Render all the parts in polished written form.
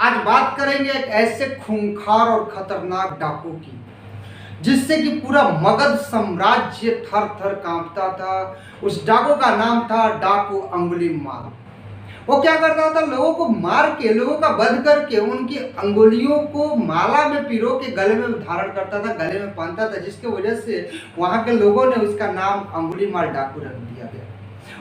आज बात करेंगे एक ऐसे खूंखार और खतरनाक डाकू की, जिससे कि पूरा मगध साम्राज्य थर थर कांपता था। उस डाकू का नाम था डाकू अंगुलीमाल। वो क्या करता था, लोगों को मार के, लोगों का वध करके उनकी अंगुलियों को माला में पिरो के गले में धारण करता था, गले में पहनता था, जिसकी वजह से वहां के लोगों ने उसका नाम अंगुलीमाल डाकू रख दिया गया।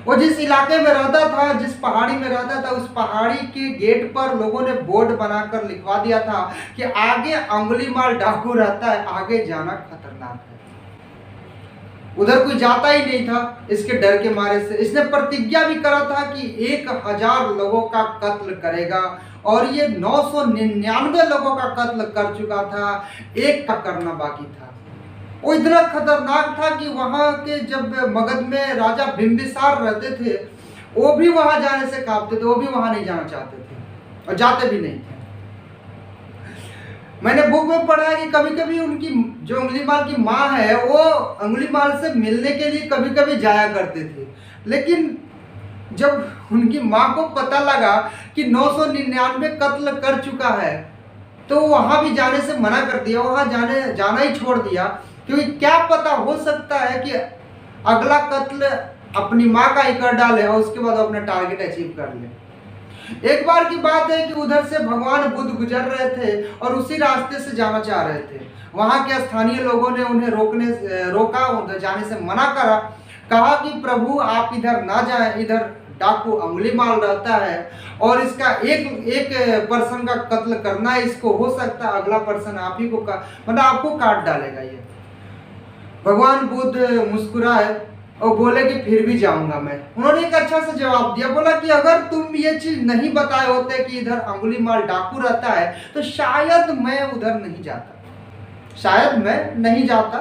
वो जिस इलाके में रहता था, जिस पहाड़ी में रहता था, उस पहाड़ी के गेट पर लोगों ने बोर्ड बनाकर लिखवा दिया था कि आगे अंगुलीमाल डाकू रहता है, आगे जाना खतरनाक है। उधर कोई जाता ही नहीं था इसके डर के मारे से। इसने प्रतिज्ञा भी करा था कि 1000 लोगों का कत्ल करेगा, और ये 999 लोगों का कत्ल कर चुका था, एक का करना बाकी था। वो इतना खतरनाक था कि वहां के, जब मगध में राजा बिंबिसार रहते थे, वो भी वहां जाने से कांपते थे, वो भी वहां नहीं जाना चाहते थे और जाते भी नहीं थे। मैंने बुक में पढ़ा है कि कभी कभी उनकी जो अंगुलीमाल की माँ है, वो अंगुलीमाल से मिलने के लिए कभी कभी जाया करते थे, लेकिन जब उनकी माँ को पता लगा कि 999 कत्ल कर चुका है, तो वहां भी जाने से मना कर दिया, वहां जाना ही छोड़ दिया, क्योंकि क्या पता, हो सकता है कि अगला कत्ल अपनी माँ का ही कर डाले और उसके बाद अपना टारगेट अचीव कर ले। एक बार की बात है कि उधर से भगवान बुद्ध गुजर रहे थे और उसी रास्ते से जाना चाह रहे थे। वहां के स्थानीय लोगों ने उन्हें रोका, उधर जाने से मना करा, कहा कि प्रभु आप इधर ना जाएं, इधर डाकू अंगुलीमाल रहता है और इसका एक पर्सन का कत्ल करना है, इसको हो सकता है अगला पर्सन आप ही को मतलब आपको काट डालेगा ये। भगवान बुद्ध मुस्कुराए और बोले कि फिर भी जाऊंगा मैं। उन्होंने एक अच्छा सा जवाब दिया, बोला कि अगर तुम ये चीज नहीं बताए होते कि इधर अंगुलीमाल डाकू रहता है, तो शायद मैं उधर नहीं जाता, शायद मैं नहीं जाता,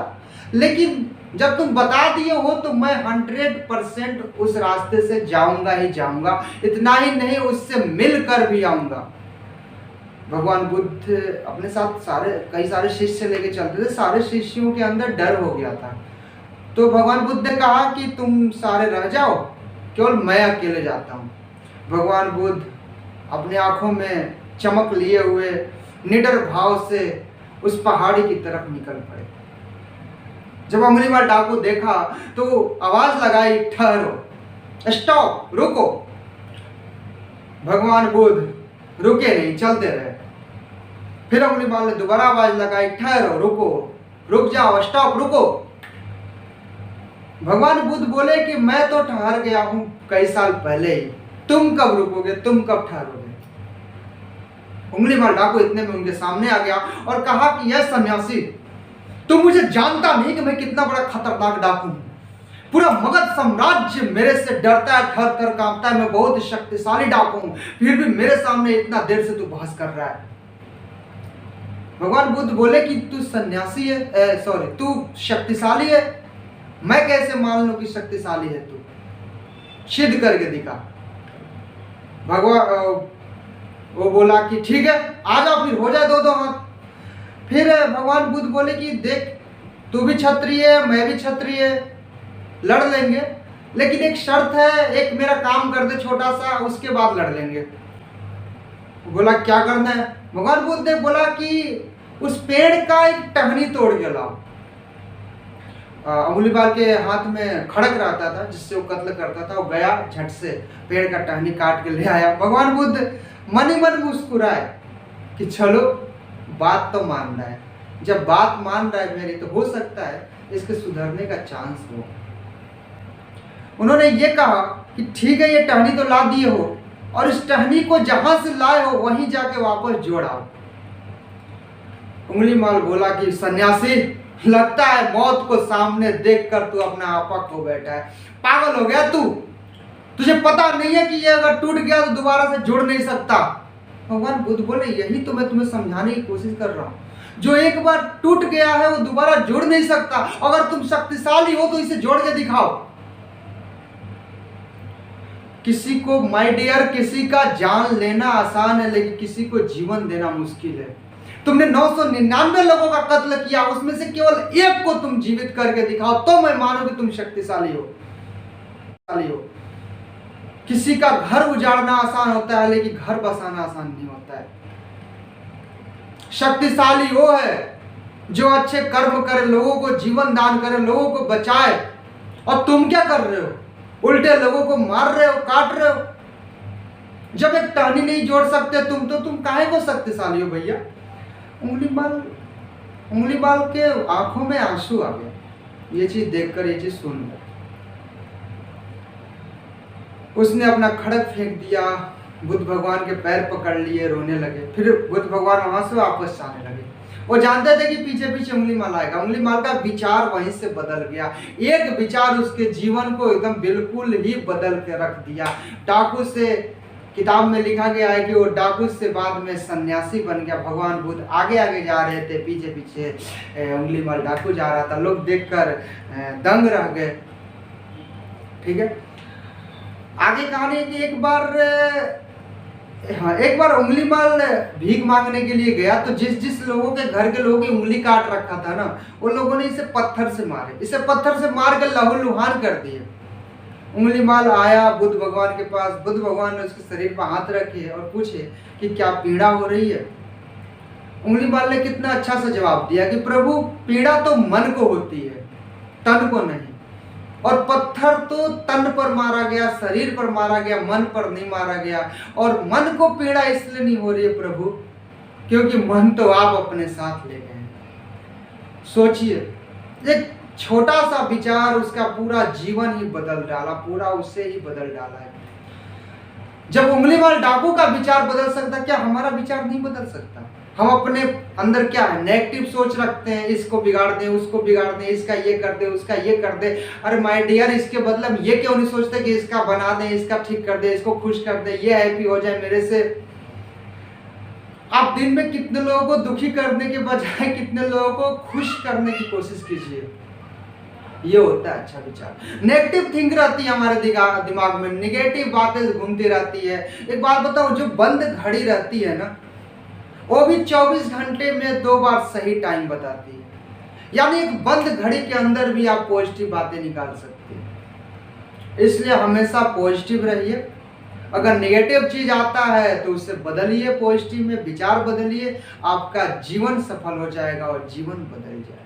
लेकिन जब तुम बता दिए हो तो मैं 100% उस रास्ते से जाऊंगा ही जाऊंगा, इतना ही नहीं उससे मिलकर भी आऊंगा। भगवान बुद्ध अपने साथ कई सारे शिष्य लेके चलते थे, सारे शिष्यों के अंदर डर हो गया था। तो भगवान बुद्ध ने कहा कि तुम सारे रह जाओ, केवल मैं अकेले जाता हूँ। भगवान बुद्ध अपने आंखों में चमक लिए हुए निडर भाव से उस पहाड़ी की तरफ निकल पड़े। जब अंगुलीमाल डाकू देखा तो आवाज लगाई, ठहरो, स्टॉप, रुको। भगवान बुद्ध रुके नहीं, चलते रहे। फिर अंगुलीमाल ने दोबारा आवाज लगाई, ठहरो, रुको, रुक जाओ, स्टॉप, रुको। भगवान बुद्ध बोले कि मैं तो ठहर गया हूं कई साल पहले ही, तुम कब रुकोगे, तुम कब ठहरोगे। अंगुलीमाल डाकू इतने में उनके सामने आ गया और कहा कि यह सन्यासी, तुम मुझे जानता नहीं कि मैं कितना बड़ा खतरनाक डाकू हूं। पूरा मगध साम्राज्य मेरे से डरता है, थर थर कांपता है, मैं बहुत शक्तिशाली डाकू हूं, फिर भी मेरे सामने इतना देर से तू बहस कर रहा है। भगवान बुद्ध बोले कि तू सन्यासी है, तू शक्तिशाली है, मैं कैसे मान लूं कि शक्तिशाली है तू, सिद्ध करके दिखा। भगवान वो बोला कि ठीक है, आ जाओ, फिर हो जाए दो हाथ। फिर भगवान बुद्ध बोले कि देख, तू भी क्षत्रिय है, मैं भी क्षत्रिय है, लड़ लेंगे, लेकिन एक शर्त है, एक मेरा काम कर दे छोटा सा, उसके बाद लड़ लेंगे। बोला क्या करना है। भगवान बुद्ध ने बोला कि उस पेड़ का एक टहनी तोड़ के लाओ। अंगुलीमाल के हाथ में खड़क रहता था जिससे वो कत्ल करता था, वो गया, झट से पेड़ का टहनी काट के ले आया। भगवान बुद्ध मन ही मन मुस्कुराए कि चलो, बात तो मान रहा है, जब बात मान रहा है मेरी, तो हो सकता है इसके सुधरने का चांस हो। उन्होंने ये कहा कि ठीक है, ये टहनी तो ला दिए हो, और इस टहनी को जहां से लाए हो वहीं जाके वापस जोड़ आओ। अंगुलीमाल बोला कि सन्यासी, लगता है मौत को सामने देखकर तू अपना आपा खो बैठा है, पागल हो गया तू, तुझे पता नहीं है कि ये अगर टूट गया तो दोबारा से जुड़ नहीं सकता। भगवान बुद्ध बोले यही तो मैं तुम्हें समझाने की कोशिश कर रहा हूं, जो एक बार टूट गया है वो दोबारा जुड़ नहीं सकता, अगर तुम शक्तिशाली हो तो इसे जोड़ के दिखाओ। किसी को, माय डियर, किसी का जान लेना आसान है, लेकिन किसी को जीवन देना मुश्किल है। तुमने 999 लोगों का कत्ल किया, उसमें से केवल एक को तुम जीवित करके दिखाओ, तो मैं मानूं कि तुम शक्तिशाली हो। किसी का घर उजाड़ना आसान होता है, लेकिन घर बसाना आसान नहीं होता है। शक्तिशाली वो है जो अच्छे कर्म करे, लोगों को जीवन दान करे, लोगों को बचाए। और तुम क्या कर रहे हो? उल्टे लोगों को मार रहे हो, काट रहे हो। जब एक टहनी नहीं जोड़ सकते तुम, तो तुम काहे को शक्तिशाली हो भैया? उंगली बाल के आंखों में आंसू आ गए ये चीज देखकर, ये चीज सुनकर। उसने अपना खड़ग फेंक दिया, बुद्ध भगवान के पैर पकड़ लिए, रोने लगे। फिर बुद्ध भगवान वहां से वापस आने लगे। वो जानते थे कि पीछे पीछे उंगलीमाल आएगा। उंगलीमाल का विचार वहीं से बदल गया। एक विचार उसके जीवन को एकदम बिल्कुल ही बदल के रख दिया। डाकू से, किताब में लिखा गया है कि वो डाकू से बाद में सन्यासी बन गया। भगवान बुद्ध आगे आगे जा रहे थे, पीछे पीछे उंगलीमाल डाकू जा रहा था। लोग देखकर दंग रह गए। ठीक है, आगे कहानी है कि एक बार उंगलीमाल भीख मांगने के लिए गया, तो जिस लोगों के घर के लोगों की उंगली काट रखा था ना, उन लोगों ने इसे पत्थर से मारे। इसे पत्थर से मार कर लहूलुहान कर दिए। उंगलीमाल आया बुद्ध भगवान के पास। बुद्ध भगवान ने उसके शरीर पर हाथ रखे और पूछे कि क्या पीड़ा हो रही है? उंगलीमाल ने कितना अच्छा सा जवाब दिया कि प्रभु, पीड़ा तो मन को होती है, तन को नहीं। और पत्थर तो तन पर मारा गया, शरीर पर मारा गया, मन पर नहीं मारा गया। और मन को पीड़ा इसलिए नहीं हो रही है प्रभु, क्योंकि मन तो आप अपने साथ ले गए हैं। सोचिए, एक छोटा सा विचार उसका पूरा जीवन ही बदल डाला, पूरा उससे ही बदल डाला है। जब उंगलीमाल डाकू का विचार बदल सकता, क्या हमारा विचार नहीं बदल सकता? हम अपने अंदर क्या है, नेगेटिव सोच रखते हैं, इसको बिगाड़ दें, उसको बिगाड़ दें, इसका ये कर दे, उसका ये कर दे। अरे माय डियर, इसके बदले हम ये क्यों नहीं सोचते कि इसका बना दें, इसका ठीक कर दे, इसको खुश कर दे, ये हैप्पी हो जाए मेरे से। आप दिन में कितने लोगों को दुखी करने के बजाय कितने लोगों को खुश करने की कोशिश कीजिए। ये होता है अच्छा विचार। नेगेटिव थिंक रहती है हमारे दिमाग में, नेगेटिव बातें घूमती रहती है। एक बात बताऊं, जो बंद घड़ी रहती है ना, वो भी 24 घंटे में 2 बार सही टाइम बताती है। यानी एक बंद घड़ी के अंदर भी आप पॉजिटिव बातें निकाल सकते हैं। इसलिए हमेशा पॉजिटिव रहिए। अगर नेगेटिव चीज आता है तो उसे बदलिए, पॉजिटिव में विचार बदलिए, आपका जीवन सफल हो जाएगा और जीवन बदल जाएगा।